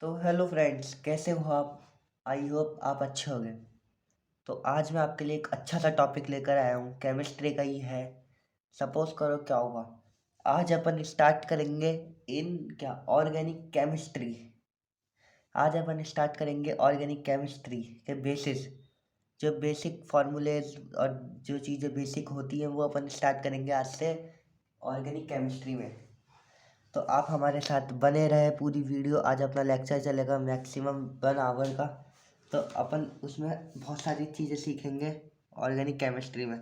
तो hello friends, कैसे हो आप? आई होप आप अच्छे होंगे। तो आज मैं आपके लिए एक अच्छा सा टॉपिक लेकर आया हूँ, केमिस्ट्री का ही है। सपोज करो क्या होगा। आज अपन स्टार्ट करेंगे इन क्या ऑर्गेनिक केमिस्ट्री। आज अपन स्टार्ट करेंगे ऑर्गेनिक केमिस्ट्री के बेसिस, जो बेसिक फार्मूलेज और जो चीज़ें बेसिक होती हैं वो अपन स्टार्ट करेंगे आज से ऑर्गेनिक केमिस्ट्री में। तो आप हमारे साथ बने रहे पूरी वीडियो। आज अपना लेक्चर चलेगा मैक्सिमम 1 आवर का। तो अपन उसमें बहुत सारी चीज़ें सीखेंगे ऑर्गेनिक केमिस्ट्री में।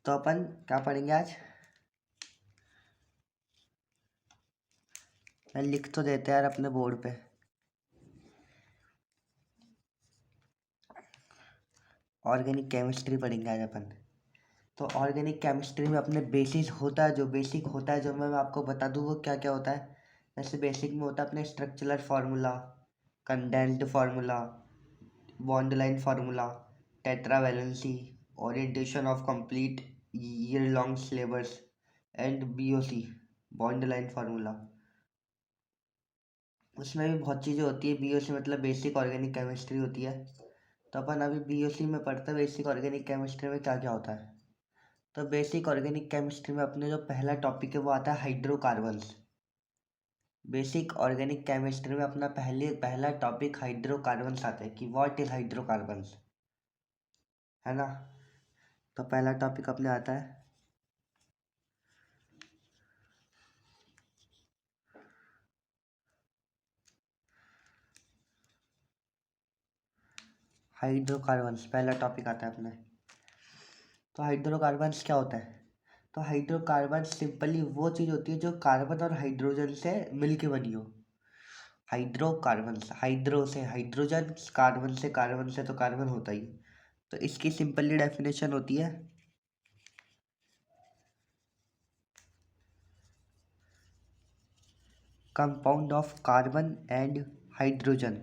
तो अपन क्या पढ़ेंगे आज? मैं लिख तो देते यार अपने बोर्ड पे। ऑर्गेनिक केमिस्ट्री पढ़ेंगे आज अपन। तो ऑर्गेनिक केमिस्ट्री में अपने बेसिस होता है, जो बेसिक होता है, जो मैं आपको बता दूँ वो क्या क्या होता है। जैसे बेसिक में होता है अपने structural formula, condensed formula, bond line formula, tetravalency, orientation of complete year long syllabus and BOC, bond line formula. उसमें भी बहुत चीज़ें होती है। बीओसी मतलब बेसिक ऑर्गेनिक केमिस्ट्री होती है। तो अपन अभी बीओसी में पढ़ते हैं बेसिक ऑर्गेनिक केमिस्ट्री में क्या क्या होता है। तो बेसिक ऑर्गेनिक केमिस्ट्री में अपने जो पहला टॉपिक है वो आता है हाइड्रोकार्बन्स। बेसिक ऑर्गेनिक केमिस्ट्री में अपना पहला टॉपिक हाइड्रोकार्बन्स आता है कि व्हाट इज हाइड्रोकार्बन्स, है ना। तो पहला टॉपिक अपने आता है हाइड्रोकार्बन्स। पहला टॉपिक आता है अपने। तो हाइड्रोकार्बन्स क्या होता है? तो हाइड्रोकार्बन सिंपली वो चीज़ होती है जो कार्बन और हाइड्रोजन से मिलके बनी हो। हाइड्रोकार्बन्स, हाइड्रो से हाइड्रोजन, कार्बन से तो कार्बन होता ही। तो इसकी सिंपली डेफिनेशन होती है compound of carbon and hydrogen.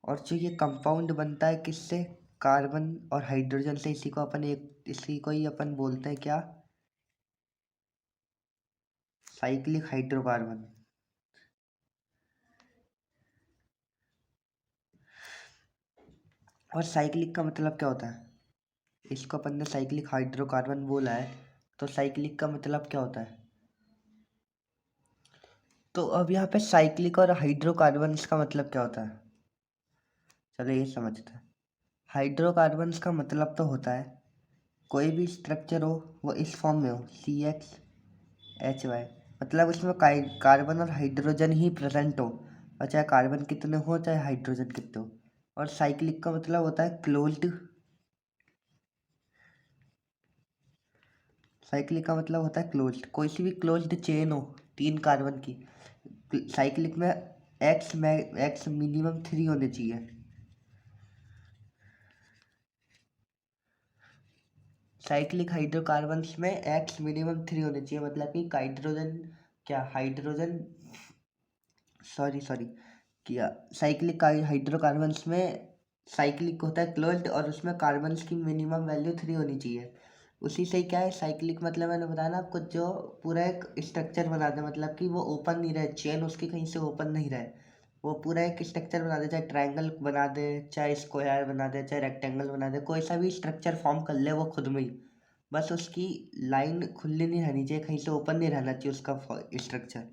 और जो ये कंपाउंड बनता है किससे? कार्बन और हाइड्रोजन से। इसी को ही अपन बोलते हैं क्या? Cyclic hydrocarbon. और साइक्लिक का मतलब क्या होता है? इसको अपन ने साइक्लिक हाइड्रोकार्बन बोला है, तो साइक्लिक का मतलब क्या होता है? तो अब यहाँ पे साइक्लिक और हाइड्रोकार्बन्स का मतलब क्या होता है, चलो ये समझते हैं। हाइड्रोकार्बन्स का मतलब तो होता है कोई भी स्ट्रक्चर हो वो इस फॉर्म में हो, CH Hy, मतलब उसमें कार्बन और हाइड्रोजन ही प्रेजेंट हो, और चाहे कार्बन कितने हो चाहे हाइड्रोजन कितने हो। और साइक्लिक का मतलब होता है क्लोज्ड। साइक्लिक का मतलब होता है क्लोज्ड, कोई सी भी क्लोज्ड चेन हो 3 कार्बन की। साइक्लिक में एक्स मिनिमम 3 होने चाहिए। साइक्लिक हाइड्रोकार्बन्स में एक्स मिनिमम 3 होने चाहिए, मतलब कि हाइड्रोजन, क्या हाइड्रोजन, सॉरी किया। साइक्लिक हाइड्रोकार्बन्स में साइक्लिक होता है क्लोज्ड, और उसमें कार्बन्स की मिनिमम वैल्यू 3 होनी चाहिए। उसी से क्या है साइक्लिक मतलब, मैंने बताया ना आपको, जो पूरा एक स्ट्रक्चर बना दे, मतलब कि वो ओपन नहीं रहे, चेन उसकी कहीं से ओपन नहीं रहे। वो पूरा एक स्ट्रक्चर बना दे, चाहे ट्रायंगल बना दे, चाहे स्क्वायर बना दे, चाहे रेक्टेंगल बना दे, कोई सा भी स्ट्रक्चर फॉर्म कर ले वो खुद में ही। बस उसकी लाइन खुली नहीं रहनी चाहिए, कहीं से ओपन नहीं रहना चाहिए उसका स्ट्रक्चर।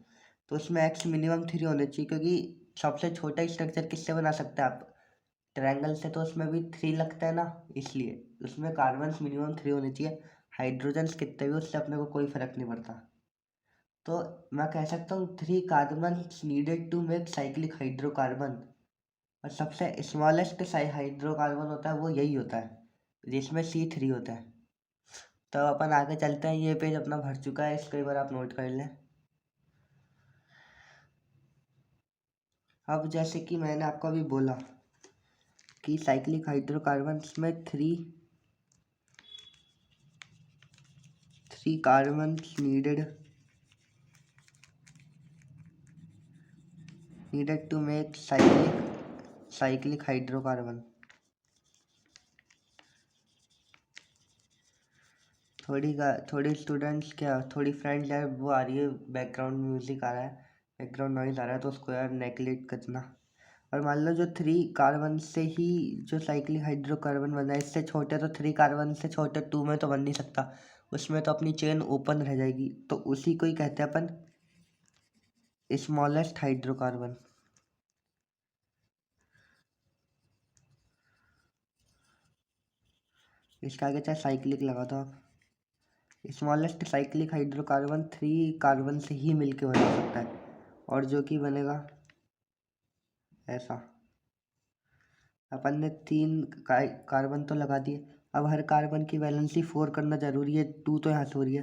तो उसमें एक्स मिनिमम 3 होने चाहिए, क्योंकि सबसे छोटा स्ट्रक्चर किससे बना सकते हैं आप? ट्रायंगल से। तो उसमें भी 3 लगता है ना, इसलिए उसमें कार्बन मिनिमम 3 होने चाहिए। हाइड्रोजन्स कितने भी उससे अपने को कोई फर्क नहीं पड़ता। तो मैं कह सकता हूँ 3 carbon needed to make cyclic hydrocarbon. और सबसे स्मॉलेस्ट हाइड्रोकार्बन होता है वो यही होता है जिसमें C3 होता है। तो अपन आगे चलते हैं। ये पेज अपना भर चुका है, इसको एक बार आप नोट कर लें। अब जैसे कि मैंने आपको अभी बोला कि साइक्लिक हाइड्रोकार्बन्स में three carbons needed to make cyclic hydrocarbon. थोड़ी स्टूडेंट्स क्या थोड़ी फ्रेंड्स यार वो आ रही है, बैकग्राउंड म्यूजिक आ रहा है, बैकग्राउंड नॉइज आ रहा है, तो उसको यार नेगलेक्ट करना। और मान लो जो 3 कार्बन से ही जो साइक्लिक हाइड्रोकार्बन बना है, इससे छोटे तो 3 कार्बन से छोटे 2 में तो बन नहीं सकता, उसमें तो अपनी चेन ओपन रह जाएगी, तो उसी को ही कहते हैं अपन स्मॉलेस्ट हाइड्रोकार्बन। इसके आगे चाहे साइक्लिक लगा दो आप। स्मॉलेस्ट साइक्लिक हाइड्रोकार्बन 3 कार्बन से ही मिलके बना सकता है, और जो कि बनेगा ऐसा। अपन ने 3 कार्बन तो लगा दिए, अब हर कार्बन की वैलेंसी 4 करना जरूरी है, 2 तो यहाँ से हो रही है,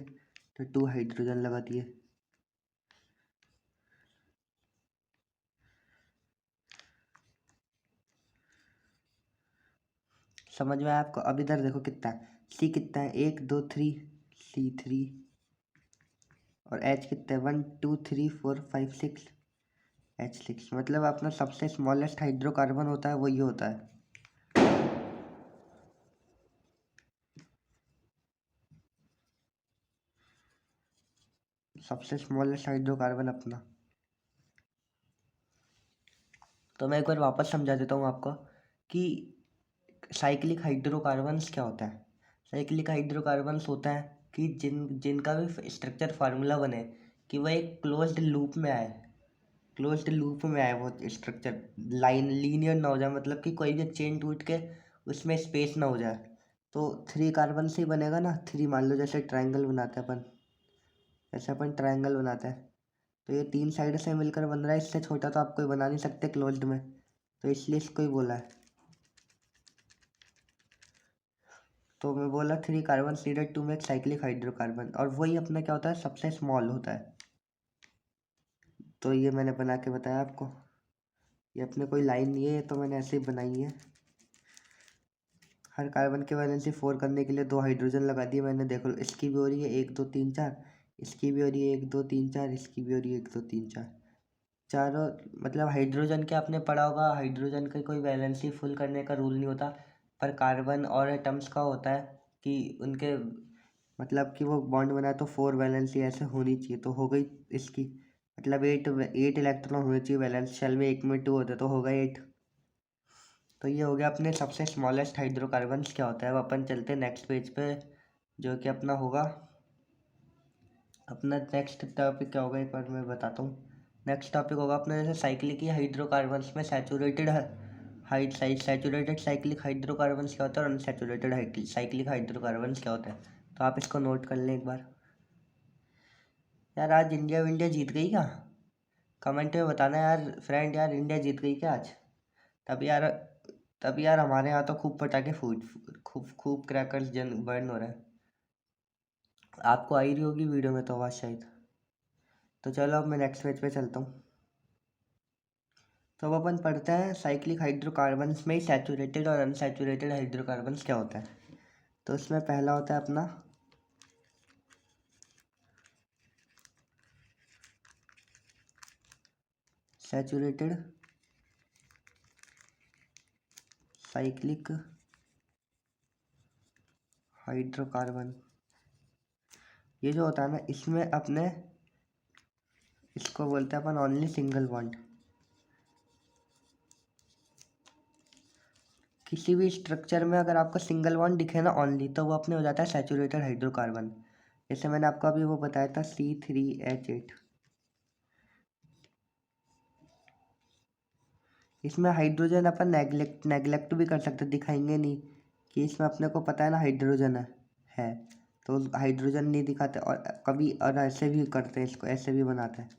तो 2 हाइड्रोजन लगा दिए। समझ में आया आपको? अब इधर देखो कितना है, सी कितना है, 1 2 3, C3, और H कितना है, 1 2 3 4 5 6, H6। मतलब अपना सबसे स्मॉलेस्ट हाइड्रोकार्बन होता है वो ये होता है। सबसे स्मॉलेस्ट हाइड्रोकार्बन अपना। तो मैं एक बार वापस समझा देता हूँ आपको कि साइक्लिक हाइड्रोकार्बन्स क्या होता है। साइक्लिक हाइड्रोकार्बन्स होता है कि जिनका भी स्ट्रक्चर फार्मूला बने कि वह एक क्लोज्ड लूप में आए, क्लोज्ड लूप में आए वो स्ट्रक्चर, लाइन लीनियर ना हो जाए, मतलब कि कोई भी चेन टूट के उसमें स्पेस ना हो जाए। तो 3 कार्बन से ही बनेगा ना, 3 मान लो जैसे ट्रायंगल बनाते हैं अपन, जैसे अपन ट्रायंगल बनाते हैं, तो ये 3 साइड से मिलकर बन रहा है, इससे छोटा तो आप कोई बना नहीं सकते क्लोज्ड में, तो इसलिए इसको ही बोला है। तो मैं बोला 3 carbon needed to make cyclic hydrocarbon, और वही अपना क्या होता है, सबसे स्मॉल होता है। तो ये मैंने बना के बताया आपको, ये अपने कोई लाइन नहीं है, ये तो मैंने ऐसे ही बनाई है। हर कार्बन के वैलेंसी 4 करने के लिए 2 हाइड्रोजन लगा दिए मैंने, देखो इसकी भी हो रही है 1 2 3 4, इसकी भी हो रही है 1 2 3 4, इसकी भी हो रही है 1 2 3 4, चारों। मतलब हाइड्रोजन के आपने पढ़ा होगा, हाइड्रोजन का कोई वैलेंसी फुल करने का रूल नहीं होता, पर कार्बन और एटम्स का होता है कि उनके मतलब कि वो बॉन्ड बनाए तो 4 वैलेंसी ऐसे होनी चाहिए, तो हो गई इसकी, मतलब 8 इलेक्ट्रॉन होने चाहिए वैलेंस शेल में, एक में 2 होते तो होगा 8। तो ये हो गया अपने सबसे स्मॉलेस्ट हाइड्रोकार्बन्स क्या होता है। अब अपन चलते हैं नेक्स्ट पेज पे, जो कि अपना होगा, अपना नेक्स्ट टॉपिक क्या होगा एक बार मैं बताता हूँ। नेक्स्ट टॉपिक होगा अपना जैसे साइक्लिक हाइड्रोकार्बन्स में सैचुरेटेड सैचुरेटेड साइक्लिक हाइड्रोकार्बन्स क्या होता है और अनसैचुरेटेड साइक्लिक हाइड्रोकार्बन्स क्या होता है। तो आप इसको नोट कर लें एक बार। यार आज इंडिया विंडिया जीत गई क्या? कमेंट में बताना यार फ्रेंड, यार इंडिया जीत गई क्या आज? तब यार तब यार हमारे यहाँ तो खूब पटाखे फूट, खूब खूब क्रैकर्स जन बर्न हो रहे हैं। आपको आ ही रही होगी वीडियो में तो आवाज़ शायद। तो चलो अब मैं नेक्स्ट पेज पे चलता हूँ। तो अब अपन पढ़ते हैं साइक्लिक हाइड्रोकार्बन्स में सैचुरेटेड और अनसैचुरेटेड हाइड्रोकार्बन्स क्या होता है। तो इसमें पहला होता है अपना सैचुरेटेड साइक्लिक हाइड्रोकार्बन। ये जो होता है ना, इसमें अपने इसको बोलते हैं अपन ओनली सिंगल बॉन्ड। किसी भी स्ट्रक्चर में अगर आपको सिंगल बॉन्ड दिखे ना ओनली, तो वो अपने हो जाता है सैचुरेटेड हाइड्रोकार्बन। जैसे मैंने आपको अभी वो बताया था C3H8। इसमें हाइड्रोजन अपन नेगलेक्ट भी कर सकते, दिखाएंगे नहीं कि इसमें अपने को पता है ना हाइड्रोजन है, तो हाइड्रोजन नहीं दिखाते, और कभी और ऐसे भी करते हैं, इसको ऐसे भी बनाते हैं।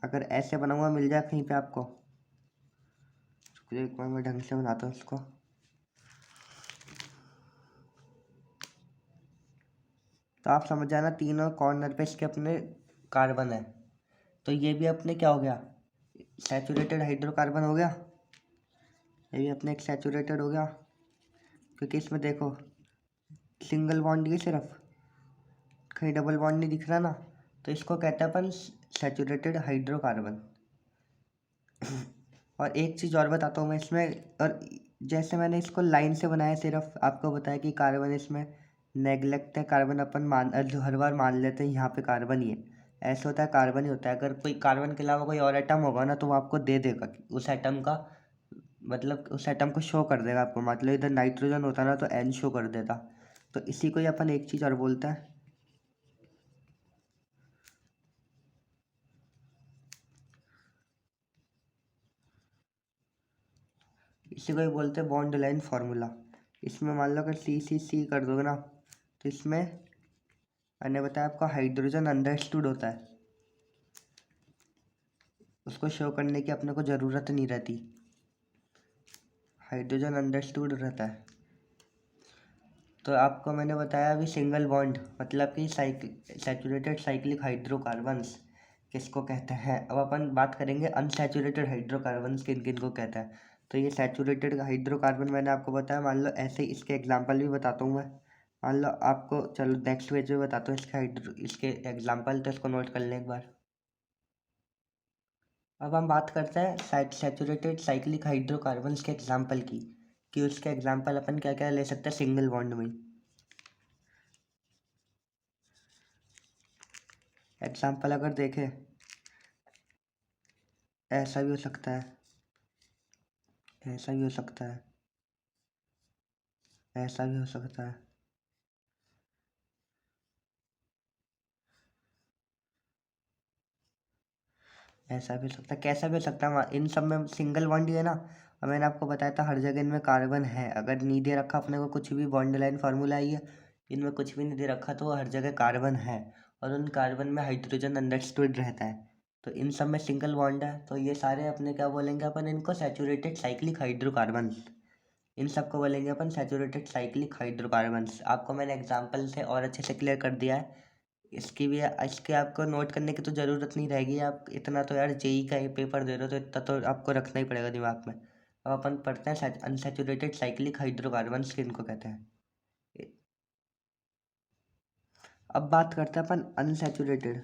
अगर ऐसे बनाऊंगा मिल जाए कहीं पे आपको, एक बार मैं ढंग से बनाता हूँ इसको। तो आप समझ जाना तीनों कॉर्नर पे इसके अपने कार्बन है, तो ये भी अपने क्या हो गया, सैचुरेटेड हाइड्रोकार्बन हो गया। ये भी अपने एक सैचुरेटेड हो गया, क्योंकि इसमें देखो सिंगल बॉन्ड ही है सिर्फ, कहीं डबल बॉन्ड नहीं दिख रहा ना, तो इसको कहते हैं अपन सैचुरेटेड हाइड्रोकार्बन। और एक चीज़ और बताता हूँ मैं इसमें, और जैसे मैंने इसको लाइन से बनाया, सिर्फ आपको बताया कि कार्बन इसमें नेग्लेक्ट है कार्बन अपन जो हर बार मान लेते हैं यहाँ पे कार्बन ही है। ऐसा होता है कार्बन ही होता है, अगर कोई कार्बन के अलावा कोई और एटम होगा ना तो वो आपको दे देगा कि उस एटम का, मतलब उस एटम को शो कर देगा आपको। मतलब इधर नाइट्रोजन होता ना तो एन शो कर देता। तो इसी को ही अपन एक चीज़ और बोलते हैं, इसी को ही बोलते हैं बॉन्ड लाइन फार्मूला। इसमें मान लो अगर सी सी सी कर दोगे ना तो इसमें मैंने बताया आपका हाइड्रोजन अंडरस्टूड होता है, उसको शो करने की अपने को ज़रूरत नहीं रहती, हाइड्रोजन अंडरस्टूड रहता है। तो आपको मैंने बताया अभी सिंगल बॉन्ड मतलब कि सैचुरेटेड साइक्लिक हाइड्रोकार्बन्स किसको कहते हैं। अब अपन बात करेंगे अनसैचुरेटेड हाइड्रोकार्बन्स किन किन को कहते हैं। तो ये सैचुरेटेड हाइड्रोकार्बन मैंने आपको बताया, मान लो ऐसे ही इसके एग्जांपल भी बताता हूँ मैं। मान लो आपको, चलो नेक्स्ट पेज में बताता हूँ इसके एग्जांपल, तो इसको नोट कर लें एक बार। अब हम बात करते हैं सैचुरेटेड साइक्लिक हाइड्रोकार्बन्स के एग्जांपल की, कि उसके एग्जांपल अपन क्या क्या ले सकते हैं सिंगल बॉन्ड में। एग्जांपल अगर देखें, ऐसा भी हो सकता है, ऐसा भी हो सकता है, ऐसा भी हो सकता है, ऐसा भी हो सकता है, कैसा भी हो सकता है। इन सब में सिंगल बॉन्ड ही है ना। और मैंने आपको बताया था हर जगह इनमें कार्बन है, अगर नहीं दे रखा अपने को कुछ भी, बॉन्ड लाइन फार्मूला आई है, इनमें कुछ भी नहीं दे रखा तो हर जगह कार्बन है, और उन कार्बन में हाइड्रोजन अंडरस्टूड रहता है। तो इन सब में सिंगल बॉन्ड है, तो ये सारे अपने क्या बोलेंगे अपन इनको, सैचुरेटेड साइक्लिक हाइड्रोकार्बन्स। इन सबको बोलेंगे अपन सैचुरेटेड साइक्लिक हाइड्रोकार्बन्स। आपको मैंने एग्जांपल से और अच्छे से क्लियर कर दिया है। इसके आपको नोट करने की तो ज़रूरत नहीं रहेगी, आप इतना तो यार जेई का ये पेपर दे रहे हो तो इतना तो आपको रखना ही पड़ेगा दिमाग में। अब अपन पढ़ते हैं अनसैचुरेटेड साइक्लिक हाइड्रोकार्बन्स किनको कहते हैं। अब बात करते हैं अपन अनसैचुरेटेड।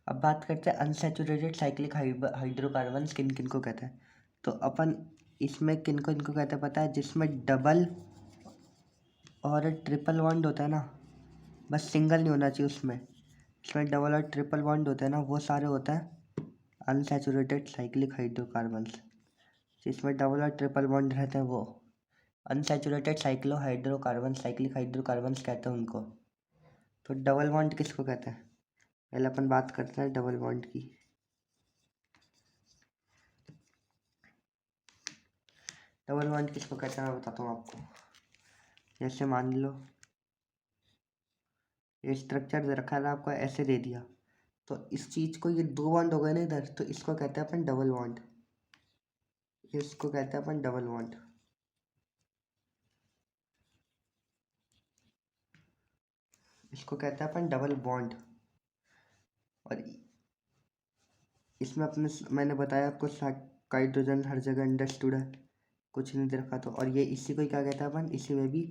अब बात करते हैं अनसैचुरेटेड साइक्लिक हाइड्रोकार्बन्स किन किन को कहते हैं। तो अपन इसमें किन को इनको कहते हैं पता है, जिसमें डबल और ट्रिपल बॉन्ड होता है ना, बस सिंगल नहीं होना चाहिए उसमें, इसमें डबल और ट्रिपल बॉन्ड होते हैं ना, वो सारे होते हैं अनसैचुरेटेड साइक्लिक हाइड्रोकार्बन्स। जिसमें डबल और ट्रिपल बॉन्ड रहते हैं वो unsaturated cyclo hydrocarbon cyclic hydrocarbons कहते हैं उनको। तो डबल बॉन्ड किसको कहते हैं, पहले अपन बात करते हैं डबल बॉन्ड की। डबल बॉन्ड किसको कहते हैं मैं बताता हूँ आपको। जैसे मान लो ये स्ट्रक्चर दे रखा है ना आपको, ऐसे दे दिया, तो इस चीज़ को, ये दो बॉन्ड हो गए ना इधर, तो इसको कहते हैं अपन डबल बॉन्ड, इसको कहते हैं अपन डबल बॉन्ड। इसको कहते हैं अपन डबल बॉन्ड। और इसमें अपने मैंने बताया आपको हाइड्रोजन हर जगह अंडरस्टूड है, कुछ नहीं दे रखा तो। और ये इसी को ही क्या कहता है अपन, इसी में भी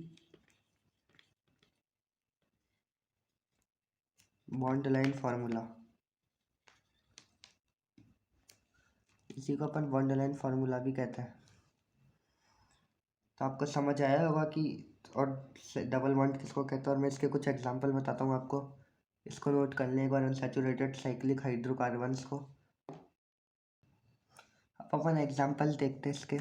बॉन्ड लाइन फार्मूला, इसी को अपन बॉन्ड लाइन फार्मूला भी कहते हैं। तो आपको समझ आया होगा कि और डबल बॉन्ड किसको कहते हैं, और मैं इसके कुछ एग्जांपल बताता हूँ आपको, इसको नोट कर लें एक बार अनसैचुरेटेड साइक्लिक हाइड्रोकार्बन्स को। अब अपन एग्जांपल देखते हैं इसके।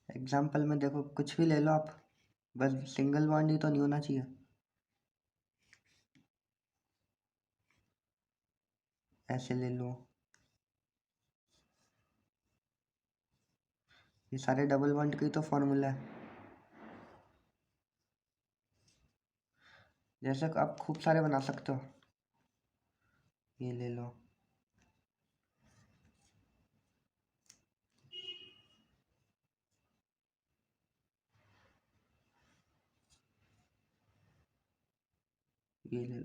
एग्जांपल में देखो कुछ भी ले लो आप, बस सिंगल बॉन्ड ही तो नहीं होना चाहिए। ऐसे ले लो, ये सारे डबल बॉन्ड के ही तो फॉर्मूला है। जैसे आप खूब सारे बना सकते हो, ये ले लो, ये ले लो।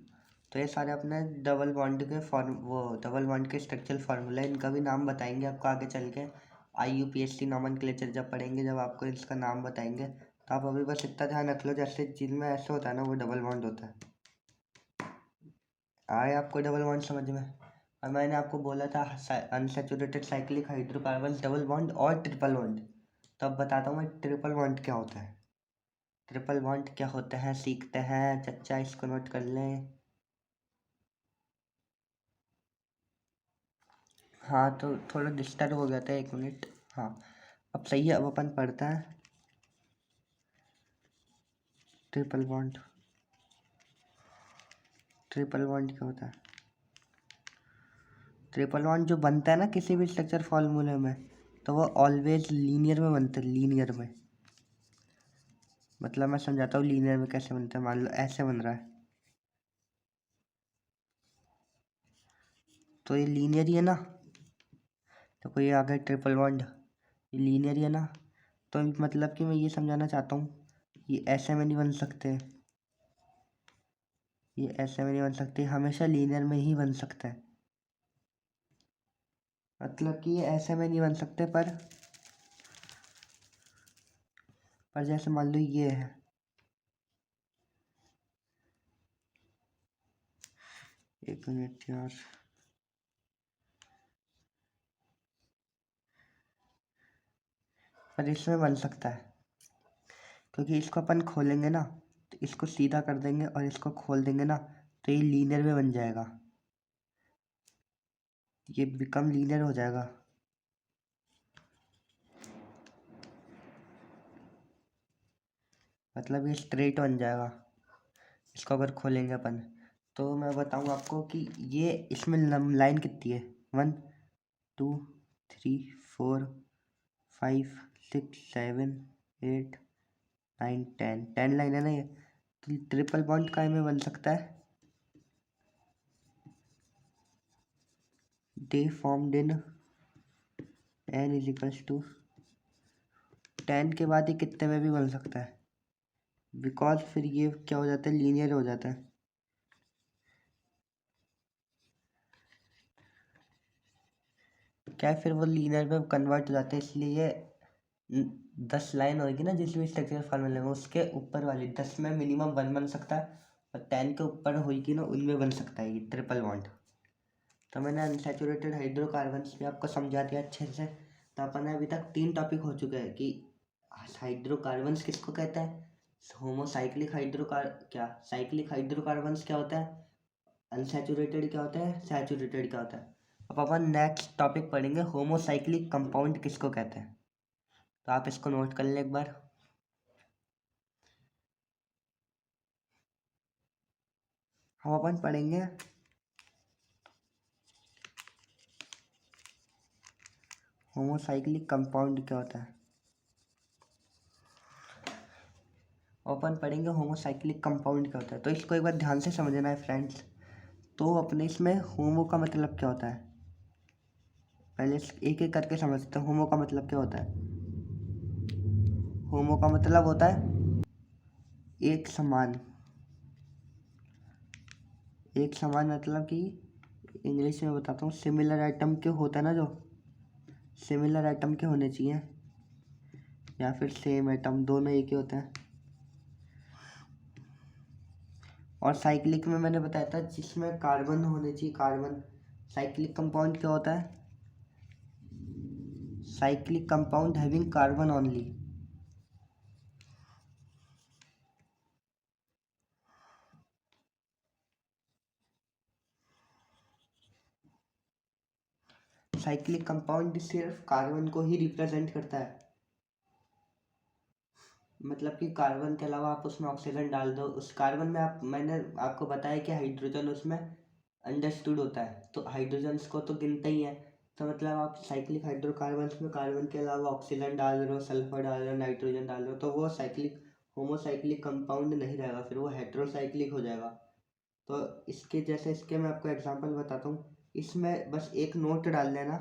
तो ये सारे अपने डबल बॉन्ड के फॉर्म, वो डबल बॉन्ड के स्ट्रक्चरल फार्मूला है, इनका भी नाम बताएंगे आपको आगे चल के। IUPAC नॉमेनक्लेचर जब पढ़ेंगे, जब आपको इसका नाम बताएंगे, तो आप अभी बस इतना ध्यान रख लो, जैसे जिनमें ऐसा होता है ना वो डबल बॉन्ड होता है। आए आपको डबल बॉन्ड समझ में? और मैंने आपको बोला था unsaturated cyclic hydrocarbon double bond और ट्रिपल बॉन्ड। तो अब बताता हूँ मैं ट्रिपल बॉन्ड क्या होता है। ट्रिपल बॉन्ड क्या होता है सीखते हैं चच्चा, इसको नोट कर लें। हाँ तो थोड़ा डिस्टर्ब हो गया था, 1 मिनट। हाँ अब सही है, अब अपन पढ़ते हैं ट्रिपल बॉन्ड। ट्रिपल बॉन्ड क्या होता है? ट्रिपल बॉन्ड जो बनता है ना किसी भी स्ट्रक्चर फॉर्मूले में, तो वो ऑलवेज लीनियर में बनता है, लीनियर में। मतलब मैं समझाता हूँ लीनियर में कैसे बनता है। मान लो ऐसे बन रहा है, तो ये लीनियर ही है ना। तो कोई आ गया ट्रिपल बॉन्ड, ये लीनियर ही है ना। तो मतलब कि मैं ये समझाना चाहता हूँ, ये ऐसे में नहीं बन सकते, ये ऐसे में नहीं बन सकते, हमेशा लीनियर में ही बन सकता है। मतलब कि ये ऐसे में नहीं बन सकते, पर जैसे मान लो ये है, 1 मिनट यार, पर इसमें बन सकता है, क्योंकि इसको अपन खोलेंगे ना, तो इसको सीधा कर देंगे और इसको खोल देंगे ना, तो ये लीनियर में बन जाएगा, ये बिकम लीनियर हो जाएगा। मतलब ये स्ट्रेट बन जाएगा इसको अगर खोलेंगे अपन। तो मैं बताऊँ आपको कि ये इसमें लाइन कितनी है, 1 2 3 4 5 6 7 8 9 10 लाइन है ना ये। तो ट्रिपल बॉन्ड का में बन सकता है, दे फॉर्म्ड इन n इजिकल्स टू 10 के बाद ये कितने में भी बन सकता है, बिकॉज फिर ये क्या हो जाता है, लीनियर हो जाता है। क्या है, फिर वो लीनियर में कन्वर्ट हो जाता है, इसलिए ये 10 लाइन होगी ना जिस भी स्ट्रक्चर फॉर्मूले में, उसके ऊपर वाली 10 में मिनिमम 1 बन सकता है, और 10 के ऊपर होगी ना उनमें बन सकता है ये ट्रिपल बॉन्ड। तो मैंने अनसैचुरेटेड हाइड्रोकार्बन्स भी आपको समझा दिया अच्छे से। तो अपन ने अभी तक 3 टॉपिक हो चुके हैं कि हाइड्रोकार्बन्स किसको कहते हैं, होमोसाइक्लिक हाइड्रोकार क्या साइक्लिक हाइड्रोकार्बन्स क्या होता है, अनसैचुरेटेड क्या होता है, सैचुरेटेड क्या होता है। अब अपन नेक्स्ट टॉपिक पढ़ेंगे होमोसाइक्लिक कंपाउंड किसको कहते हैं। तो आप इसको नोट कर लें एक बार। हम अपन पढ़ेंगे होमोसाइक्लिक कंपाउंड क्या होता है, अपन पढ़ेंगे होमोसाइक्लिक कंपाउंड क्या होता है। तो इसको एक बार ध्यान से समझना है फ्रेंड्स। तो अपने इसमें होमो का मतलब क्या होता है, पहले एक एक करके समझते हैं। होमो का मतलब क्या होता है? होमो का मतलब होता है एक समान। एक समान मतलब कि इंग्लिश में बताता हूँ, सिमिलर आइटम के होता है ना, जो सिमिलर आइटम के होने चाहिए, या फिर सेम आइटम, दोनों एक ही होते हैं। और साइक्लिक में मैंने बताया था जिसमें कार्बन होने चाहिए, कार्बन। साइक्लिक कंपाउंड क्या होता है? Cyclic compound having carbon only. Cyclic compound सिर्फ कार्बन को ही रिप्रेजेंट करता है। मतलब कि कार्बन के अलावा आप उसमें ऑक्सीजन डाल दो, उस कार्बन में आप, मैंने आपको बताया कि हाइड्रोजन उसमें अंडरस्टूड होता है, तो हाइड्रोजन्स को तो गिनते ही है। तो मतलब आप साइक्लिक हाइड्रोकार्बन्स में कार्बन के अलावा ऑक्सीजन डाल रहे हो, सल्फर डाल रहे हो, नाइट्रोजन डाल रहे हो, तो वो साइक्लिक होमोसाइक्लिक कंपाउंड नहीं रहेगा, फिर वो हेट्रोसाइक्लिक हो जाएगा। तो इसके जैसे, इसके मैं आपको एग्जांपल बताता हूँ, इसमें बस एक नोट डाल देना।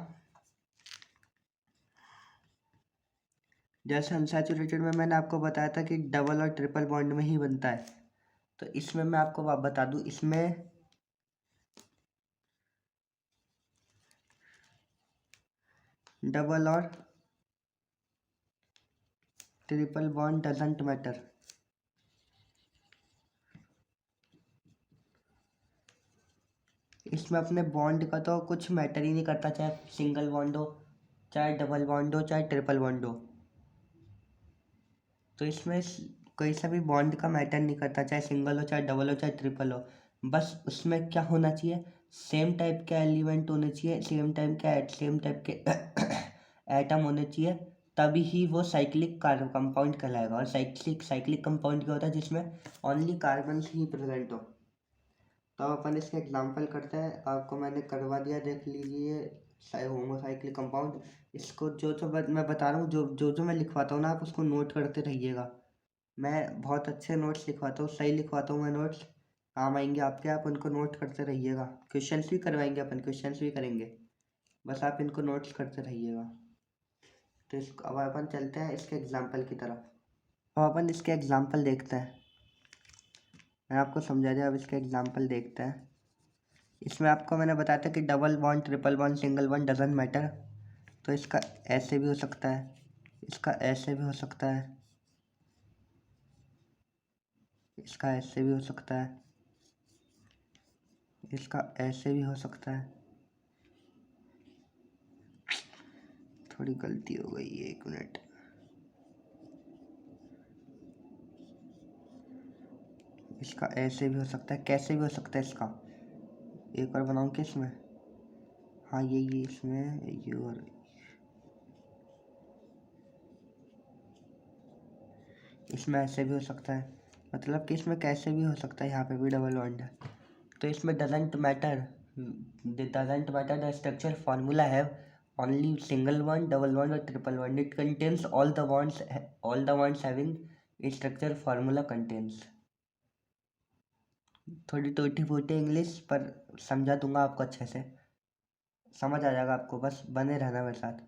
जैसे अनसैचुरेटेड में मैंने आपको बताया था कि डबल और ट्रिपल बॉन्ड में ही बनता है, तो इसमें मैं आपको बता दूं, इसमें डबल और ट्रिपल बॉन्ड डजंट मैटर। इसमें अपने बॉन्ड का तो कुछ मैटर ही नहीं करता, चाहे सिंगल बॉन्ड हो, चाहे डबल बॉन्ड हो, चाहे ट्रिपल बॉन्ड हो। तो इसमें कोई सा भी बॉन्ड का मैटर नहीं करता, चाहे सिंगल हो, चाहे डबल हो, चाहे ट्रिपल हो। बस उसमें क्या होना चाहिए, सेम टाइप के एलिमेंट होने चाहिए, सेम टाइप के एटम होने चाहिए, तभी ही वो साइक्लिक कंपाउंड कहलाएगा। और साइक्लिक कंपाउंड क्या होता है, जिसमें ओनली कार्बन ही प्रेजेंट हो। तो अब अपन इसका एग्जांपल करते हैं, आपको मैंने करवा दिया, देख लीजिए होमोसाइक्लिक कंपाउंड। इसको जो जो मैं बता रहा हूँ, जो मैं लिखवाता हूँ ना, आप उसको नोट करते रहिएगा। मैं बहुत अच्छे नोट्स लिखवाता हूँ, सही लिखवाता हूँ मैं नोट्स, काम आएंगे आपके, आप उनको नोट करते रहिएगा। क्वेश्चंस भी करवाएंगे अपन, क्वेश्चंस भी करेंगे, बस आप इनको नोट्स करते रहिएगा। तो इस अब अपन चलते हैं इसके एग्जाम्पल की तरफ। अब अपन इसके एग्जाम्पल देखते हैं, मैं आपको समझा दिया, अब इसके एग्जाम्पल देखते हैं। इसमें आपको मैंने बताया था कि double bond, triple bond, single bond doesn't matter. तो इसका ऐसे भी हो सकता है, इसका ऐसे भी हो सकता है, इसका ऐसे भी हो सकता है, इसका ऐसे भी हो सकता है। थोड़ी गलती हो गई है, 1 मिनट। इसका ऐसे भी हो सकता है, कैसे भी हो सकता है इसका, एक और बनाऊँ क्या इसमें, हाँ ये इसमें ये, और इसमें ऐसे भी हो सकता है। मतलब कि इसमें कैसे भी हो सकता है, यहाँ पे भी डबल बॉन्ड है। तो इसमें doesn't matter the structure formula have only single bond, double bond और triple bond. It contains all the bonds having structure formula contains. थोड़ी टूटी फूटी इंग्लिश, पर समझा दूंगा आपको, अच्छे से समझ आ जाएगा आपको, बस बने रहना मेरे साथ।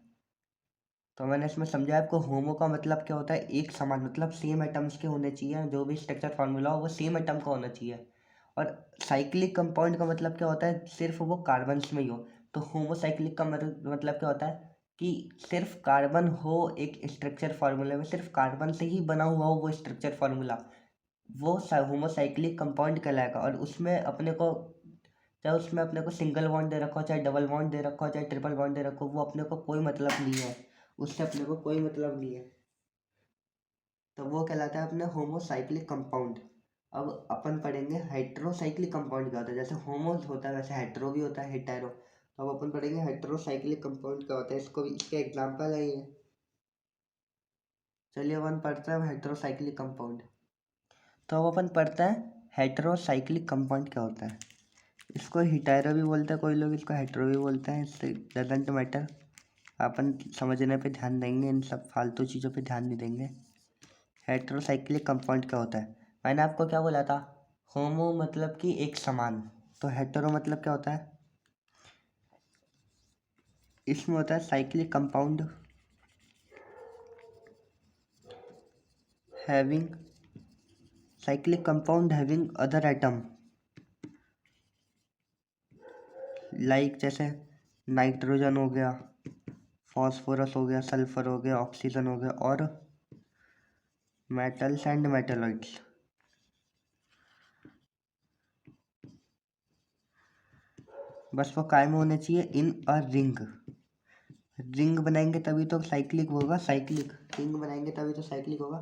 तो मैंने इसमें समझा आपको, होमो का मतलब क्या होता है, एक समान, मतलब सेम एटम्स के होने चाहिए, जो भी स्ट्रक्चर फार्मूला हो वो सेम एटम का होना चाहिए। और साइक्लिक कंपाउंड का मतलब क्या होता है, सिर्फ वो कार्बन्स में ही हो। तो होमोसाइक्लिक का मतलब क्या होता है कि सिर्फ कार्बन हो एक स्ट्रक्चर फार्मूले में, सिर्फ कार्बन से ही बना हुआ हो वो स्ट्रक्चर फार्मूला, वो होमोसाइक्लिक कंपाउंड कहलाएगा। और उसमें अपने को, चाहे उसमें अपने को सिंगल बॉन्ड दे रखा हो, चाहे डबल बॉन्ड दे रखा हो, चाहे ट्रिपल बॉन्ड दे रखा हो, वो अपने को कोई मतलब नहीं है, उससे अपने को कोई मतलब नहीं है। तो वो कहलाता है अपने होमोसाइक्लिक कंपाउंड। अब अपन पढ़ेंगे हेटेरोसाइक्लिक कंपाउंड क्या होता है। जैसे होमो होता है वैसे हेटेरो भी होता है, हेटेरो। तो अब अपन पढ़ेंगे हेटेरोसाइक्लिक कंपाउंड क्या होता है, इसको इसके एग्जाम्पल है ये। चलिए अपन पढ़ते हैं हेटेरोसाइक्लिक कंपाउंड। तो अब अपन पढ़ते हैं हेटेरोसाइक्लिक कंपाउंड क्या होता है। इसको हिटायरो भी बोलते हैं कोई लोग, इसको हेटेरो भी बोलते हैं, इससे डजंट मैटर। अपन समझने पे ध्यान देंगे, इन सब फालतू चीज़ों पे ध्यान नहीं देंगे। हेटेरोसाइक्लिक कंपाउंड क्या होता है, मैंने आपको क्या बोला था, होमो मतलब कि एक समान, तो हेटेरो मतलब क्या होता है, इसमें होता है cyclic compound having other atom, like जैसे नाइट्रोजन हो गया, फॉस्फोरस हो गया, सल्फर हो गया, ऑक्सीजन हो गया, और मेटल्स एंड मेटलॉइड्स। बस वो कायम होने चाहिए इन अ रिंग। रिंग बनाएंगे तभी तो साइक्लिक होगा, साइक्लिक रिंग बनाएंगे तभी तो साइक्लिक होगा।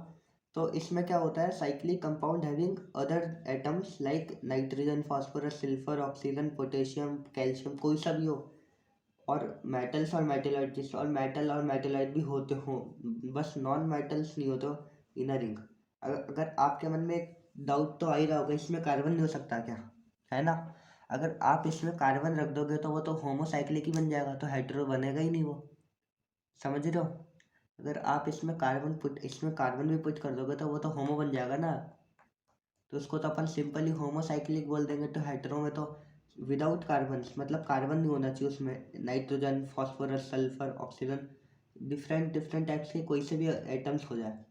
तो इसमें क्या होता है, cyclic compound having other atoms like nitrogen, phosphorus, सिल्फर, oxygen, potassium, calcium, कोई सा भी हो, और मेटल्स और मेटेलॉइड, जिस और मेटल और मेटेलॉइड भी होते हो, बस नॉन मेटल्स नहीं होते इन अ रिंग। अगर आपके मन में एक डाउट तो आ ही रहा होगा, इसमें कार्बन नहीं हो सकता क्या, है ना। अगर आप इसमें कार्बन रख दोगे तो वो तो होमोसाइक्लिक ही बन जाएगा, तो हेटेरो बनेगा ही नहीं वो, समझ रहे हो। अगर आप इसमें कार्बन भी पुट कर दोगे तो वो तो होमो बन जाएगा ना। तो उसको तो अपन सिंपली होमोसाइक्लिक बोल देंगे। तो हेटेरो में तो विदाउट कार्बन, मतलब कार्बन नहीं होना चाहिए उसमें, nitrogen, phosphorus, sulphur, oxygen, different different types के कोई से भी एटम्स हो जाए।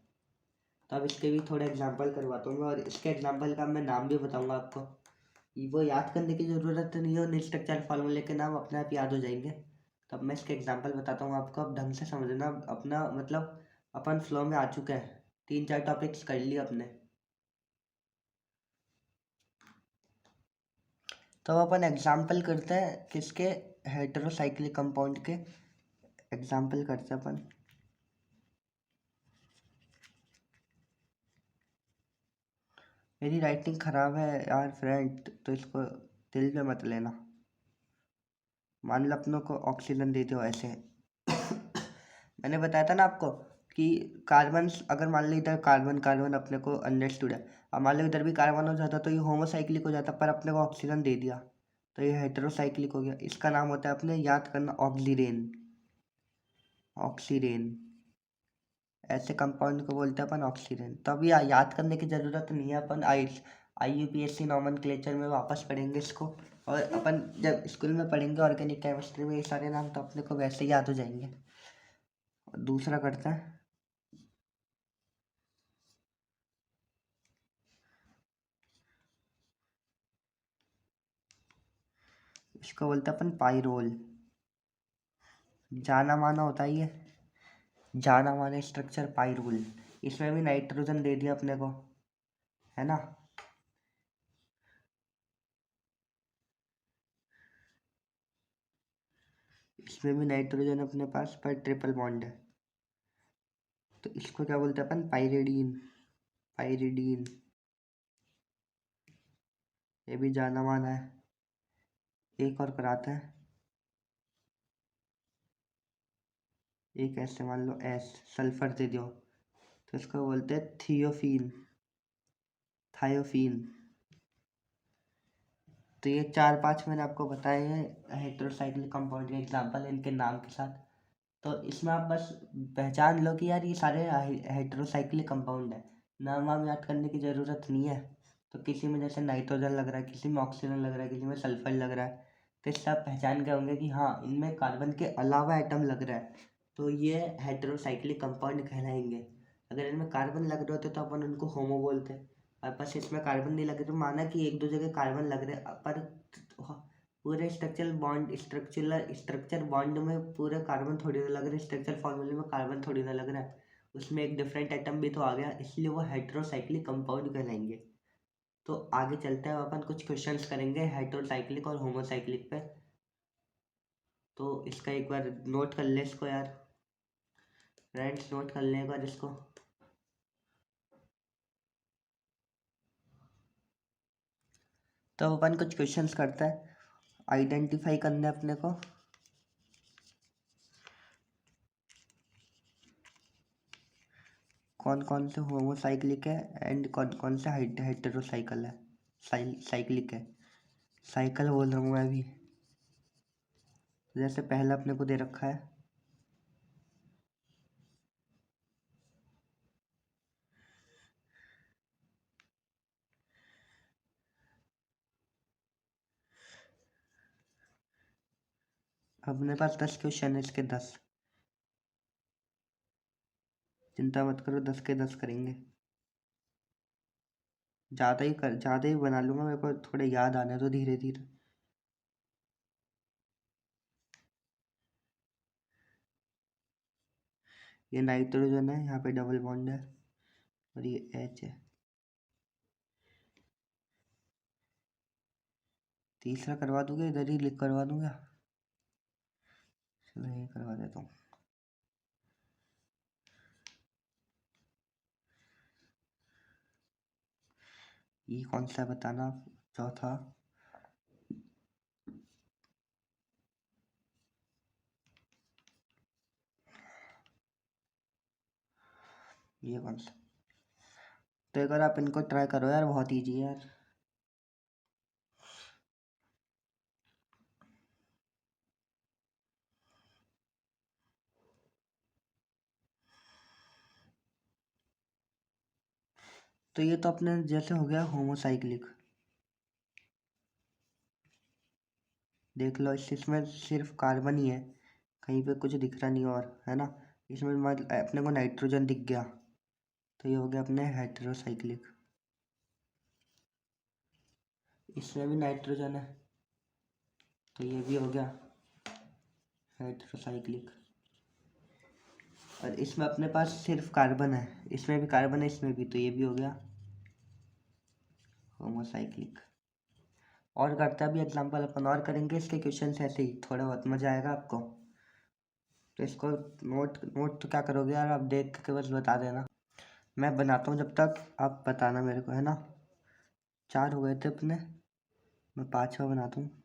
तो अब इसके भी थोड़े एग्जांपल करवाता हूँ, और इसके एग्जांपल का मैं नाम भी बताऊँगा आपको, वो याद करने की ज़रूरत नहीं है, उन स्ट्रक्चर फार्मूले के नाम अपने आप याद हो जाएंगे। तो अब मैं इसके एग्जांपल बताता हूँ आपको, अब ढंग से समझना, अपना मतलब अपन फ्लो में आ चुके हैं, 3-4 टॉपिक्स कर लिए अपने। तो अपन एग्जाम्पल करते हैं किसके, हेटेरोसाइक्लिक कंपाउंड के एग्जाम्पल करते हैं अपन। मेरी राइटिंग ख़राब है यार फ्रेंड, तो इसको दिल में मत लेना। मान लो अपनों को ऑक्सीजन दे दो ऐसे मैंने बताया था ना आपको कि कार्बन, अगर मान लो इधर कार्बन कार्बन अपने को अंडरस्टूड है, अब मान लो इधर भी कार्बन हो जाता तो ये होमोसाइक्लिक हो जाता, पर अपने को ऑक्सीजन दे दिया तो ये हेटेरोसाइक्लिक हो गया। इसका नाम होता है, अपने याद करना, ऑक्सीरेन। ऑक्सीरेन, ऐसे कंपाउंड को बोलते हैं अपन ऑक्सीजन। तो अभी याद करने की ज़रूरत नहीं है, अपन IUPAC नॉमेनक्लेचर में वापस पढ़ेंगे इसको, और अपन जब स्कूल में पढ़ेंगे ऑर्गेनिक केमिस्ट्री में ये सारे नाम, तो अपने को वैसे ही याद हो जाएंगे। और दूसरा करते हैं, इसको बोलते हैं अपन पाइरोल। जाना माना होता है ये, जाना माना स्ट्रक्चर पाइरोल। इसमें भी नाइट्रोजन दे दिया अपने को, है ना। इसमें भी नाइट्रोजन अपने पास, पर ट्रिपल बॉन्ड है। तो इसको क्या बोलते हैं अपन, पाइरिडीन। पाइरिडीन, ये भी जाना माना है। एक और कराते हैं, एक ऐसे मान लो एस, सल्फर दे दो, तो इसको बोलते हैं थियोफीन, थायोफीन। तो ये 4-5 मैंने आपको बताए हैं हेटेरोसाइक्लिक कंपाउंड के एग्जांपल इनके नाम के साथ। तो इसमें आप बस पहचान लो कि यार ये सारे हेटेरोसाइक्लिक कंपाउंड है, नाम वाम याद करने की ज़रूरत नहीं है। तो किसी में जैसे नाइट्रोजन लग रहा है, किसी में ऑक्सीजन लग रहा है, किसी में सल्फर लग रहा है, तो इससे आप पहचान गए होंगे कि हाँ इनमें कार्बन के अलावा एटम लग रहा है, तो ये हेटेरोसाइक्लिक कंपाउंड कहलाएंगे। अगर इनमें कार्बन लग रहे होते तो अपन उनको होमो बोलते, और बस इसमें कार्बन नहीं लगे तो माना कि एक दो जगह कार्बन लग रहे, पर पूरे स्ट्रक्चर बॉन्ड में पूरे कार्बन थोड़ी ना लग रहे, स्ट्रक्चर फॉर्मूले में कार्बन थोड़ी ना लग रहा है, उसमें एक डिफरेंट एटम भी तो आ गया, इसलिए वो हेटेरोसाइक्लिक कंपाउंड कहलाएंगे। तो आगे चलते हैं, अपन कुछ क्वेश्चंस करेंगे हेटेरोसाइक्लिक और होमोसाइक्लिक पे। तो इसका एक बार नोट कर ले इसको यार फ्रेंड्स, नोट कर लें एक बार इसको। तो अपन कुछ क्वेश्चंस करते हैं, आइडेंटिफाई करना है अपने को कौन कौन से होमोसाइक्लिक है एंड कौन कौन से हेटेरोसाइकल है, साइक्लिक है। साइकिल बोल रहा हूँ मैं अभी। जैसे पहला अपने को दे रखा है, अपने पास 10 क्वेश्चन है, इसके 10, चिंता मत करो, 10 के 10 करेंगे। ज़्यादा ही बना लूँगा, मेरे को थोड़े याद आने तो धीरे धीरे। ये नाइट्रोजन है, यहाँ पे डबल बॉन्ड है, और ये H है। तीसरा करवा दूंगा, इधर ही लिख करवा दूंगा, चलो ये करवा देता हूँ। ये कौन सा है बताना, चौथा। ये कौन सा, तो एक बार आप इनको ट्राई करो यार, बहुत ईजी है यार। तो ये तो अपने जैसे हो गया होमोसाइक्लिक, देख लो इसमें सिर्फ कार्बन ही है, कहीं पे कुछ दिख रहा नहीं और, है ना। इसमें अपने को नाइट्रोजन दिख गया, तो ये हो गया अपने हेटेरोसाइक्लिक। इसमें भी नाइट्रोजन है, तो ये भी हो गया हेटेरोसाइक्लिक। और इसमें अपने पास सिर्फ कार्बन है, इसमें भी कार्बन है, इसमें भी, तो ये भी हो गया होमोसाइक्लिक। और करते हैं अभी एग्जाम्पल अपन और करेंगे इसके क्वेश्चन ऐसे ही, थोड़ा बहुत मजा आएगा आपको। तो इसको नोट नोट तो क्या करोगे यार, आप देख के बस बता देना, मैं बनाता हूँ जब तक, आप बताना मेरे को, है ना। 4 हो गए थे अपने, मैं 5वां बनाता हूँ।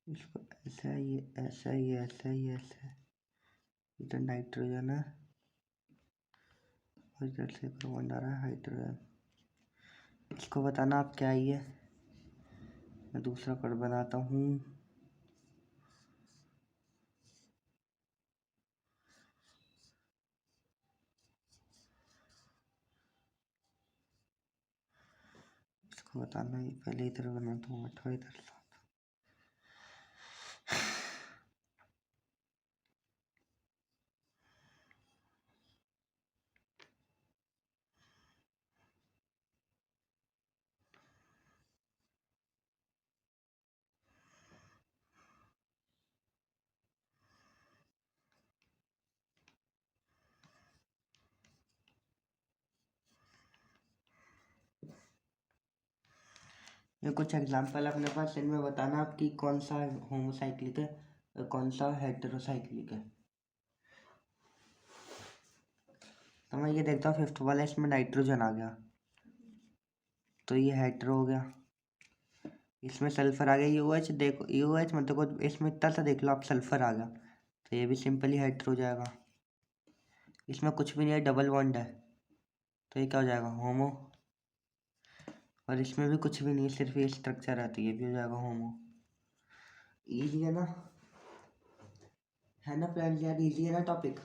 इसको ऐसा, ये ऐसा, ये ऐसा, ये ऐसा, इधर नाइट्रोजन है और इधर से कार्बन आ रहा है, हाइड्रोजन। इसको बताना आप क्या ही है, मैं दूसरा कार्ड बनाता हूँ। इसको बताना ही, पहले इधर बनाता हूँ, 8वां इधर। ये कुछ एग्जांपल अपने पास, इनमें बताना आप कि कौन सा होमोसाइक्लिक है और कौन सा हेटेरोसाइक्लिक है। तो मैं ये देखता हूँ 5th वाला, इसमें नाइट्रोजन आ गया तो ये हेटेरो हो गया। इसमें सल्फर आ गया, यूएच देखो, यूएच मतलब को इसमें इतना सा देख लो आप, सल्फर आ गया तो ये भी सिंपली हेटेरो हो जाएगा। इसमें कुछ भी नहीं है, डबल बॉन्ड है तो ये क्या हो जाएगा, होमो। और इसमें भी कुछ भी नहीं है, सिर्फ ये स्ट्रक्चर है तो ये भी हो जाएगा होमो। इजी है ना फ्रेंड्स, यार इजी है ना टॉपिक,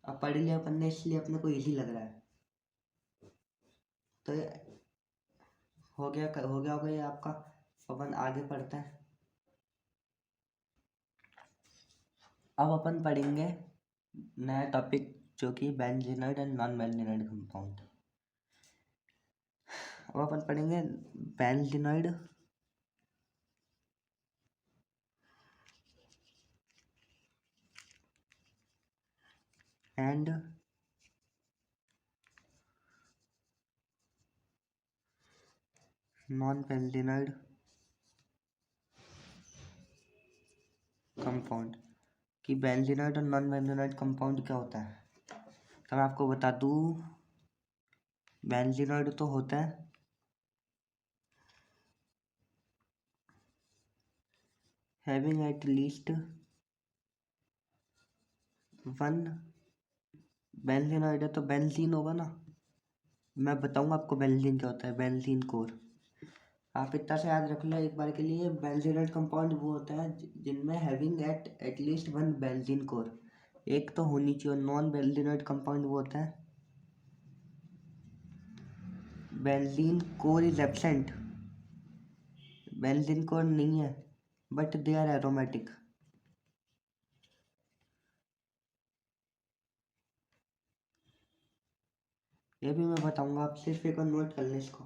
अब पढ़ लिया अपन ने इसलिए अपने को इजी लग रहा है। तो हो गया ये आपका। अपन आगे पढ़ते हैं। अब अपन पढ़ेंगे नया टॉपिक, जो कि benzenoid and non benzenoid compound. अब अपन पढ़ेंगे benzenoid and non benzenoid compound, कि बेंजीनॉइड और नॉन बेंजीनॉइड कंपाउंड क्या होता है। तो मैं आपको बता दूं, बेंजीनॉइड तो होता है having at least one, benzenoid है तो बेंजीन होगा ना। मैं बताऊंगा आपको बेंजीन क्या होता है, बेंजीन कोर। आप इतना से याद रख लो एक बार के लिए, बेंजीनॉइड कंपाउंड वो होता है जिनमें having at least one benzene core, एक तो होनी चाहिए। नॉन बेंजीनॉइड कंपाउंड वो होता है benzene core is absent, benzene core नहीं है बट दे आर एरोमेटिक। ये भी मैं बताऊंगा, आप सिर्फ एक बार नोट कर लें इसको।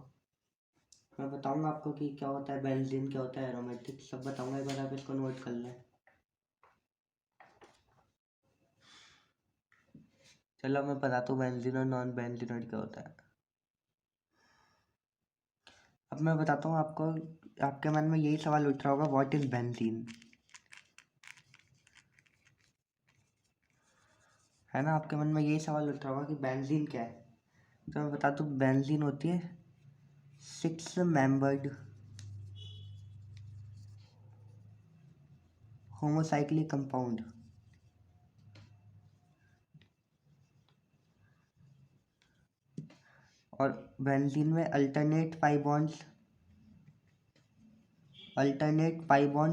मैं बताऊंगा आपको कि क्या होता है बेंजीन, क्या होता है एरोमेटिक, सब बताऊंगा, एक बार आप इसको नोट कर लें। चलो मैं बताता हूँ बेंजीन और नॉन बेंजीनॉइड क्या होता है। अब मैं बताता हूँ आपको, आपके मन में यही सवाल उठ रहा होगा, व्हाट इज बेंजीन, है ना। आपके मन में यही सवाल उठ रहा होगा कि बेंजीन क्या है। तो मैं बता दूँ, बेंजीन होती है 6 मेंबर्ड होमोसाइक्लिक कंपाउंड। और बेंजीन में अल्टरनेट पाई बॉन्ड्स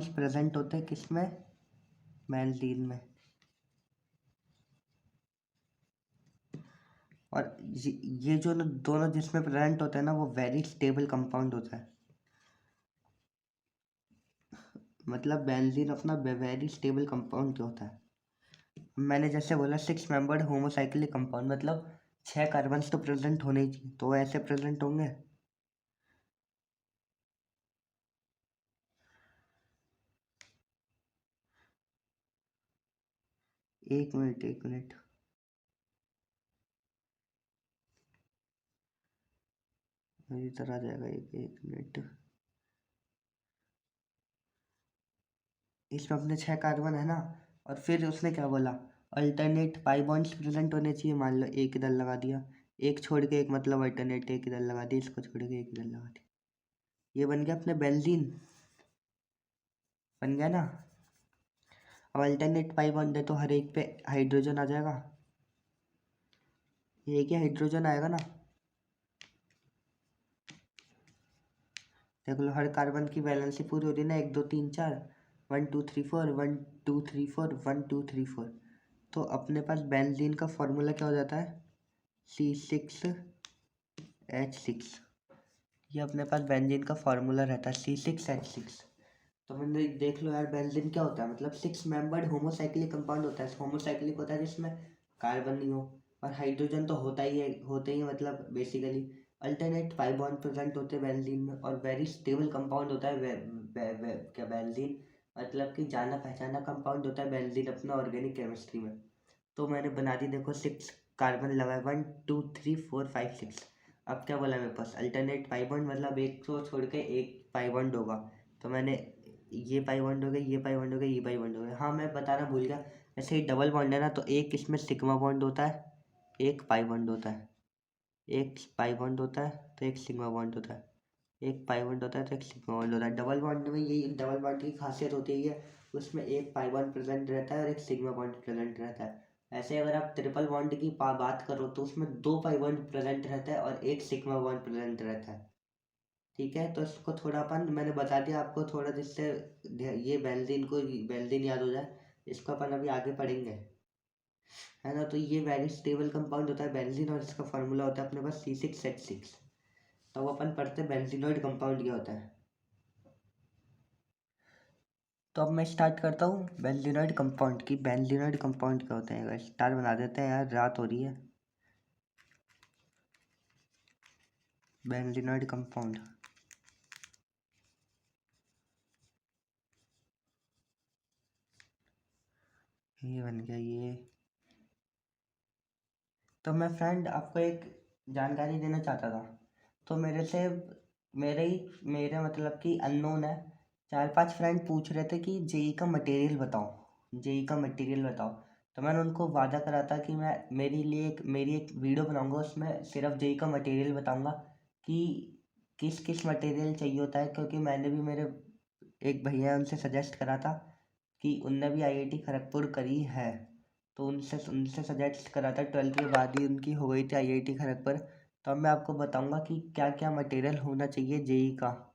प्रेजेंट होते हैं, किसमें, बेंजीन में। और ये जो दोनों जिसमें प्रेजेंट होते हैं ना, वो वेरी स्टेबल कंपाउंड होता है। मतलब बेंजीन अपना वेरी स्टेबल कंपाउंड जो होता है। मैंने जैसे बोला 6 मेंबर्ड होमोसाइक्लिक कंपाउंड, मतलब 6 कार्बन्स तो प्रेजेंट होने ही चाहिए, तो वो ऐसे प्रेजेंट होंगे। एक मिनट एक मिनट, मेरी तरह आ जाएगा, एक एक मिनट। इसमें अपने 6 कार्बन है ना, और फिर उसने क्या बोला, अल्टरनेट पाई बॉन्ड्स प्रेजेंट होने चाहिए। मान लो एक इधर लगा दिया, एक छोड़ के एक, मतलब अल्टरनेट एक इधर लगा दिया, इसको छोड़ के एक इधर लगा दिया, ये बन गया अपने बेंजीन, बन गया ना। अब अल्टरनेट पाई बॉन्ड है तो हर एक पे हाइड्रोजन आ जाएगा, ये क्या हाइड्रोजन आएगा ना। देख लो हर कार्बन की वैलेंसी पूरी होती है ना, 1 2 3 4, 1 2 3 4, 1 2 3 4, 1 2 3 4। तो अपने पास बेंजीन का फॉर्मूला क्या हो जाता है, C6H6। ये अपने पास बेंजीन का फार्मूला रहता है C6H6। तो मैंने देख लो यार, बेंजीन क्या होता है, मतलब 6 मेंबर्ड होमोसाइक्लिक कंपाउंड होता है। होमोसाइक्लिक होता है जिसमें कार्बन नहीं हो, और हाइड्रोजन तो होता ही है, होते ही मतलब basically. Alternate pi bond present होते हैं बेंजीन में, और वेरी स्टेबल कंपाउंड होता है क्या बेंजीन, मतलब कि जाना पहचाना कंपाउंड होता है बेंजीन अपना ऑर्गेनिक केमिस्ट्री में। तो मैंने बना दी, देखो 6 कार्बन लगा है, 1 2 3 4 5 6। अब क्या बोला मेरे पास, अल्टरनेट पाई बॉन्ड, मतलब एक को छोड़ के एक पाई बॉन्ड होगा। तो मैंने ये पाई बॉन्ड हो गया, ये पाई बॉन्ड हो गया, ये पाई बॉन्ड हो गया। हाँ मैं बताना भूल गया, जैसे ही डबल बॉन्ड है ना, तो एक इसमें सिग्मा बॉन्ड होता है, एक पाई बॉन्ड होता है, एक पाई बॉन्ड होता है तो एक सिग्मा बॉन्ड होता है, एक पाई बॉन्ड होता है तो एक सिग्मा बॉन्ड होता है। डबल बॉन्ड में यही, डबल बॉन्ड की खासियत होती है, उसमें एक पाई बॉन्ड प्रेजेंट रहता है और एक सिग्मा बॉन्ड प्रेजेंट रहता है। ऐसे अगर आप ट्रिपल बॉन्ड की बात करो तो उसमें 2 पाई बॉन्ड प्रेजेंट रहता है और एक सिग्मा बॉन्ड प्रेजेंट रहता है। ठीक है, तो इसको थोड़ा अपन, मैंने बता दिया आपको थोड़ा, जिससे ये बेंजीन याद हो जाए। इसको अपन अभी आगे पढ़ेंगे, है ना। तो ये वेरी स्टेबल कंपाउंड होता है बेंजीन, और इसका फार्मूला होता है अपने पास C6H6। तो अब अपन पढ़ते हैं बेंजीनॉइड कंपाउंड क्या होता है। तो अब मैं स्टार्ट करता हूँ बेंजीनॉइड कंपाउंड की। बेंजीनॉइड कंपाउंड क्या होते हैं, स्टार बना देते हैं यार, रात हो रही है। बेंजीनॉइड कंपाउंड, ये बन गया ये। तो मैं फ्रेंड आपको एक जानकारी देना चाहता था। तो मेरे से, मेरे मतलब कि अननोन है, 4 5 फ्रेंड पूछ रहे थे कि जेई का मटेरियल बताओ, जेई का मटेरियल बताओ। तो मैंने उनको वादा करा था कि मैं मेरी एक वीडियो बनाऊंगा, उसमें सिर्फ जेई का मटेरियल बताऊंगा कि किस किस मटेरियल चाहिए होता है। क्योंकि मैंने भी, मेरे एक भैया हैं, उनसे सजेस्ट करा था कि उनने भी आईआईटी खड़गपुर करी है, तो उनसे उनसे सजेस्ट करा था, 12th के बाद ही उनकी हो गई थी आईआईटी खड़गपुर। तो अब मैं आपको बताऊंगा कि क्या क्या मटेरियल होना चाहिए जेई का,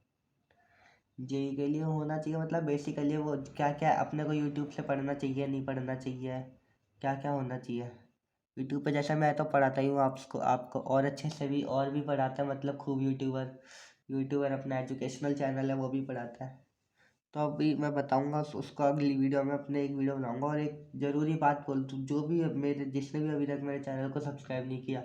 जेई के लिए होना चाहिए, मतलब बेसिकली वो क्या क्या अपने को यूट्यूब से पढ़ना चाहिए, नहीं पढ़ना चाहिए, क्या क्या होना चाहिए। यूट्यूब पे जैसा मैं तो पढ़ाता ही हूँ आपको, आपको और अच्छे से भी और भी पढ़ाता है, मतलब खूब यूट्यूबर, अपना एजुकेशनल चैनल है वो भी पढ़ाता है। तो अभी मैं बताऊंगा उसको अगली वीडियो में, अपने एक वीडियो बनाऊंगा। और एक ज़रूरी बात बोल दूँ, जो भी मेरे, जिसने भी अभी तक मेरे चैनल को सब्सक्राइब नहीं किया,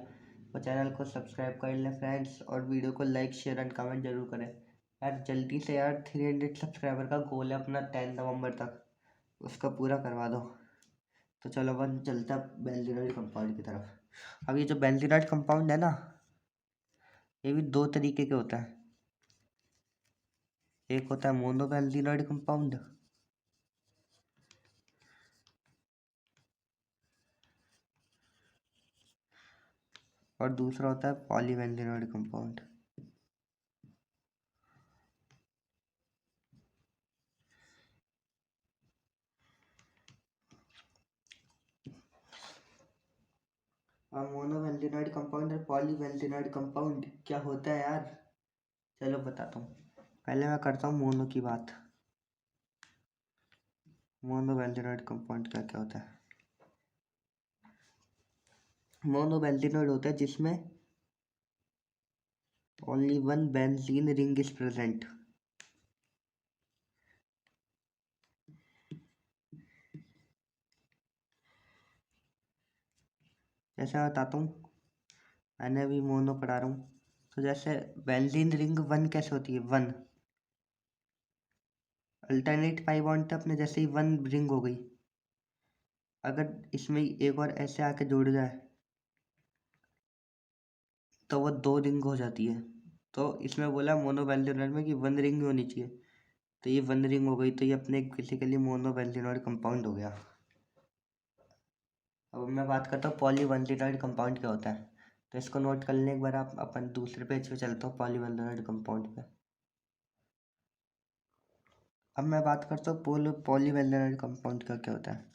वो चैनल को सब्सक्राइब कर लें फ्रेंड्स, और वीडियो को लाइक शेयर एंड कमेंट जरूर करें यार। जल्दी से यार, 300 सब्सक्राइबर का गोल है अपना 10 नवंबर तक, उसका पूरा करवा दो। तो चलो अपन चलता बेंजीनॉइड कंपाउंड की तरफ। अब ये जो बेंजीनॉइड कंपाउंड है ना, ये भी 2 तरीके के होता है। एक होता है मोनो बेंजीनॉइड कंपाउंड, और दूसरा होता है पॉलीबेंजीनॉइड कंपाउंड। अब मोनोबेंजीनॉइड कंपाउंड और पॉलीबेंजीनॉइड कंपाउंड क्या होता है यार, चलो बताता हूँ। पहले मैं करता हूँ मोनो की बात। मोनोबेंजीनॉइड कंपाउंड क्या क्या होता है। मोनोबेंजीनॉइड होता है जिसमें only one benzene ring is present. जैसे मैं बताता हूँ, मैंने अभी मोनो पढ़ा रहा हूँ। तो जैसे बेंजीन रिंग वन कैसे होती है, वन, अल्टरनेट पाई बॉन्ड पे अपने जैसे ही वन रिंग हो गई, अगर इसमें एक और ऐसे आके जुड़ जाए तो वो 2 रिंग हो जाती है। तो इसमें बोला मोनोवैल्यूनॉइड में कि 1 रिंग ही होनी चाहिए, तो ये 1 रिंग हो गई, तो ये अपने बेसिकली मोनोवैल्यूनॉइड कंपाउंड हो गया। अब मैं बात करता हूँ पॉलीवैलेनॉइड कंपाउंड क्या होता है। तो इसको नोट कर लें एक बार आप। अपन दूसरे पेज पे चलता हूँ पॉलीवैलेनॉइड कंपाउंड पे। अब मैं बात करता हूँ पॉलीवैलेनॉइड कंपाउंड का क्या होता है।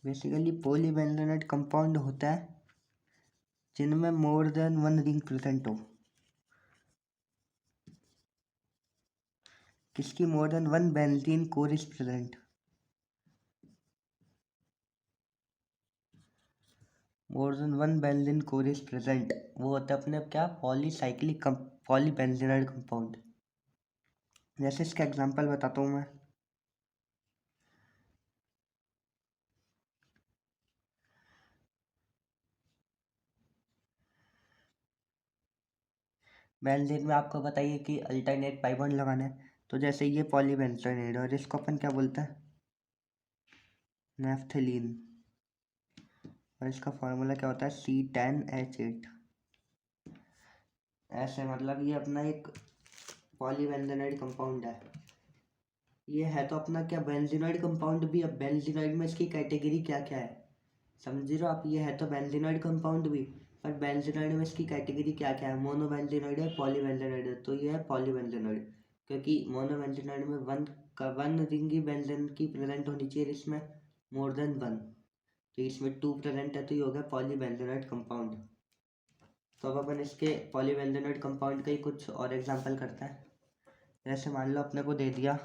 बेसिकली पॉलीवैलेनॉइड कंपाउंड होता है जिनमें मोर देन 1 रिंग प्रेजेंट हो। किसकी more than 1 benzene core is present. More than 1 benzene core is present, वो होता है अपने क्या, पॉलीसाइक्लिक पॉलीबेंजीनॉइड कंपाउंड। जैसे इसका एग्जांपल बताता हूँ मैं। बेंजीन में आपको बताइए कि अल्टरनेट पाई बॉन्ड लगाना है, तो जैसे ये पॉलीबेंजीनॉइड और इसको अपन क्या बोलते हैं, नेफ्थलीन। और इसका फार्मूला क्या होता है, C10H8। ऐसे मतलब ये अपना एक पॉलीबेंजीनॉइड कंपाउंड है। ये है तो अपना क्या, बेंजीनॉइड कंपाउंड भी। अब बेंजीनॉइड में इसकी कैटेगरी क्या क्या है समझ रहे हो आप। ये है तो बेंजीनॉइड कंपाउंड भी, पर बेंजीनॉइड में इसकी कैटेगरी क्या क्या है, मोनोबेंजीनॉइड है, पॉलीबेंजीनॉइड है। तो ये है पॉलीबेंजीनॉइड, क्योंकि मोनोबेंजीनॉइड में 1 रिंग ही बेंजीन की प्रेजेंट होनी चाहिए, इसमें मोर देन 1। तो इसमें 2 प्रेजेंट है, तो ये हो गया पॉलीबेंजीनॉइड कंपाउंड। तो अब अपन इसके पॉलीबेंजीनॉइड कंपाउंड का ही कुछ और एग्जांपल करते हैं। जैसे मान लो अपने को दे दिया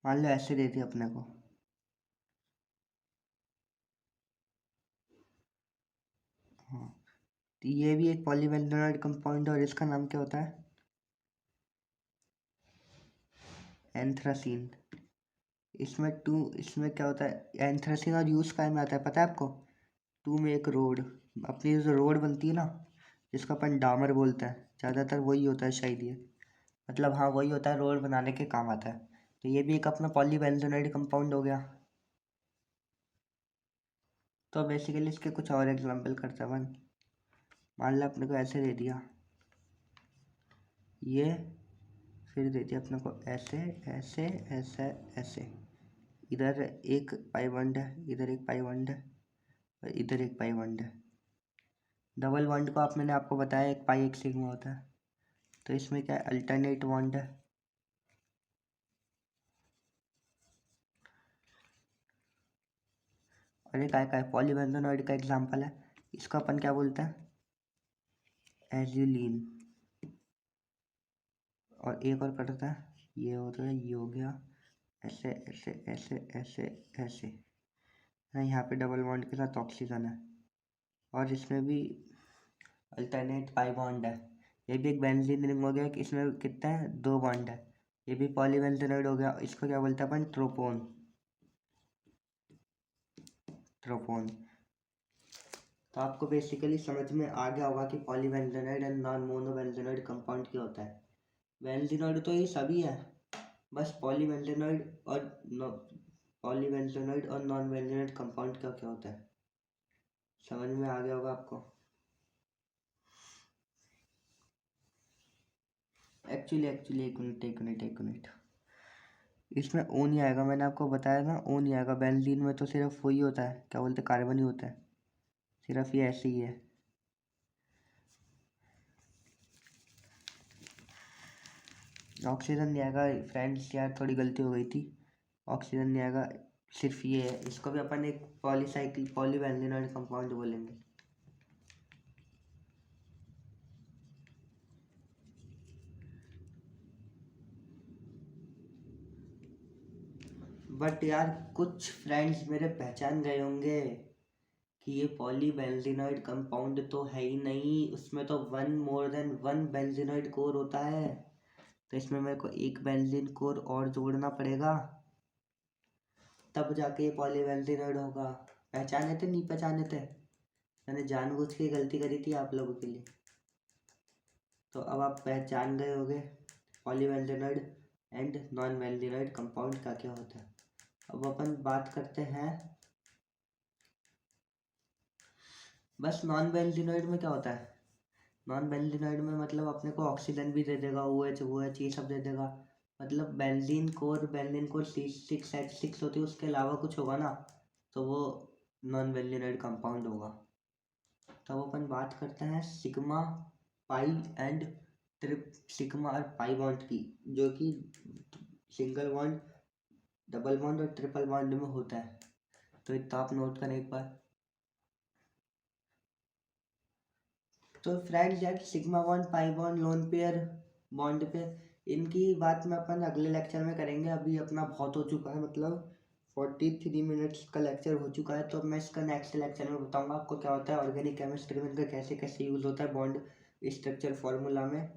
मान लो ऐसे दे दिया अपने को। हाँ, तो ये भी एक पॉलीबेंजीनॉइड कंपाउंड है और इसका नाम क्या होता है, एंथ्रासीन। इसमें क्या होता है, एंथ्रासीन और यूज काय में आता है पता है आपको। 2 में एक रोड, अपनी जो रोड बनती है ना, जिसको अपन डामर बोलते हैं, ज़्यादातर वही होता है शायद ये। मतलब हाँ वही होता है, रोड बनाने के काम आता है। तो ये भी एक अपना पॉलीबेंजीनॉइड कंपाउंड हो गया। तो बेसिकली इसके कुछ और एग्जांपल करते हैं अपन। मान लो अपने को ऐसे दे दिया ये, फिर दे दिया अपने को ऐसे ऐसे ऐसे ऐसे। इधर एक पाई बॉन्ड है, इधर एक पाई बॉन्ड है, और इधर एक पाई बॉन्ड है। डबल बॉन्ड को मैंने आपको बताया एक पाई एक सिग्मा होता है। तो इसमें क्या है, अल्टरनेट बॉन्ड है। और एक काय पॉलीबेंजोनॉइड का एग्जांपल है। इसको अपन क्या बोलते हैं, एजिलीन। और एक और करता है, ये होता है, ये हो गया ऐसे ऐसे ऐसे ऐसे ऐसे। हाँ, यहाँ पे डबल बॉन्ड के साथ ऑक्सीजन है, और इसमें भी अल्टरनेट पाई बॉन्ड है। ये भी एक बेंजीन रिंग हो गया कि इसमें कितना है, 2 बॉन्ड है। ये भी पॉलीबेंजोनॉइड हो गया। इसको क्या बोलते हैं अपन, ट्रोपोन। ट्रोपोन। तो आपको बेसिकली समझ में आ गया होगा कि पॉलीबेंजोनॉइड एंड नॉन मोनोबेंजोनॉइड कंपाउंड क्या होता है। बेंजीनॉइड तो ये सभी है, बस पॉलीबेंजोनॉइड और नॉन बेंजीनॉइड कंपाउंड का क्या होता है, समझ में आ गया होगा आपको। एक्चुअली एक मिनट। इसमें ओ नहीं आएगा, मैंने आपको बताया ना, ओ नहीं आएगा। बेंजीन में तो सिर्फ वही होता है, क्या बोलते हैं, कार्बन ही होता है। सिर्फ ये ऐसे ही है। ऑक्सीजन नहीं आएगा फ्रेंड्स, यार थोड़ी गलती हो गई थी। ऑक्सीजन नहीं आएगा, सिर्फ ये है। इसको भी अपन एक पॉलीबेंजीनॉइड कंपाउंड बोलेंगे। बट यार कुछ फ्रेंड्स मेरे पहचान गए होंगे कि ये पॉलीबेंजीनॉइड कंपाउंड तो है ही नहीं, उसमें तो 1 मोर देन 1 बेंजीनॉइड कोर होता है। तो इसमें मेरे को एक बेंजीन कोर और जोड़ना पड़ेगा, तब जाके ये पॉलीबेंजीनोइड होगा। पहचाने थे नहीं पहचाने थे? मैंने जानबूझ के गलती करी थी आप लोगों के लिए। तो अब आप पहचान गए होंगे पॉलीबेंजीनोइड एंड नॉन बेंजीनोइड कंपाउंड का क्या होता है। अब अपन बात करते हैं बस नॉन बेंजीनोइड में क्या होता है। नॉन बेंजीनोइड में मतलब अपने को ऑक्सीजन भी दे देगा, OH ये सब दे देगा। मतलब बेंजीन कोर C6H6 होती है, उसके अलावा कुछ होगा ना तो वो नॉन बेंजीनोइड कंपाउंड होगा। तो अब अपन बात करते हैं सिग्मा पाई एंड सिग्मा और पाई बॉन्ड की, जो कि सिंगल बॉन्ड, डबल बॉन्ड और ट्रिपल बॉन्ड में होता है। तो इतना आप नोट करें एक बार। तो फ्रेंड्स यार sigma bond, pi bond, lone pair, bond pair, इनकी बात में अपन अगले लेक्चर में करेंगे। अभी अपना बहुत हो चुका है, मतलब 43 मिनट्स का लेक्चर हो चुका है। तो मैं इसका नेक्स्ट लेक्चर में बताऊंगा आपको क्या होता है ऑर्गेनिक केमिस्ट्री में, इनका कैसे कैसे यूज़ होता है बॉन्ड स्ट्रक्चर फार्मूला में।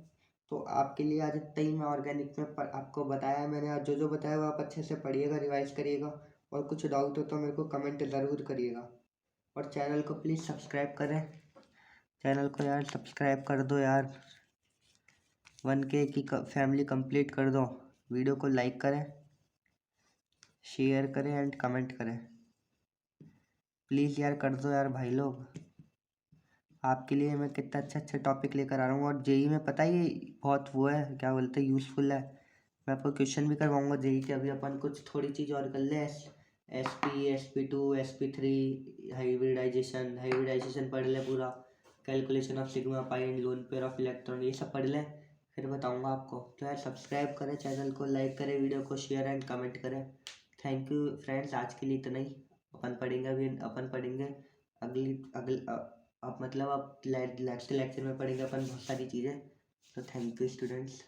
तो आपके लिए आज इतना ही मैं ऑर्गेनिक में आपको बताया मैंने। आज जो जो बताया वो आप अच्छे से पढ़िएगा, रिवाइज करिएगा, और कुछ डाउट हो तो मेरे को कमेंट ज़रूर करिएगा। और चैनल को प्लीज़ सब्सक्राइब करें, चैनल को यार सब्सक्राइब कर दो यार, 1K की फैमिली कंप्लीट कर दो। वीडियो को लाइक करें, शेयर करें एंड कमेंट करें, प्लीज़ यार कर दो यार भाई लोग। आपके लिए मैं कितना अच्छा अच्छा टॉपिक लेकर आ रहा हूँ। और जेई में पता ही बहुत वो है, क्या बोलते हैं, यूज़फुल है। मैं आपको क्वेश्चन भी करवाऊँगा जेई के। अभी अपन कुछ थोड़ी चीज़ और कर ले, SP2 SP3, हाइब्रिडाइजेशन पढ़ ले पूरा, calculation of sigma pi and lone pair of electron, ये सब पढ़ ले, फिर बताऊँगा आपको। तो यार सब्सक्राइब करें चैनल को, लाइक करें, वीडियो को शेयर एंड कमेंट करें। थैंक यू फ्रेंड्स, आज के लिए इतना ही। अपन पढ़ेंगे अगली अगली अब मतलब अब नेक्स्ट लेक्चर में पढ़ेंगे अपन बहुत सारी चीज़ें। तो थैंक यू स्टूडेंट्स।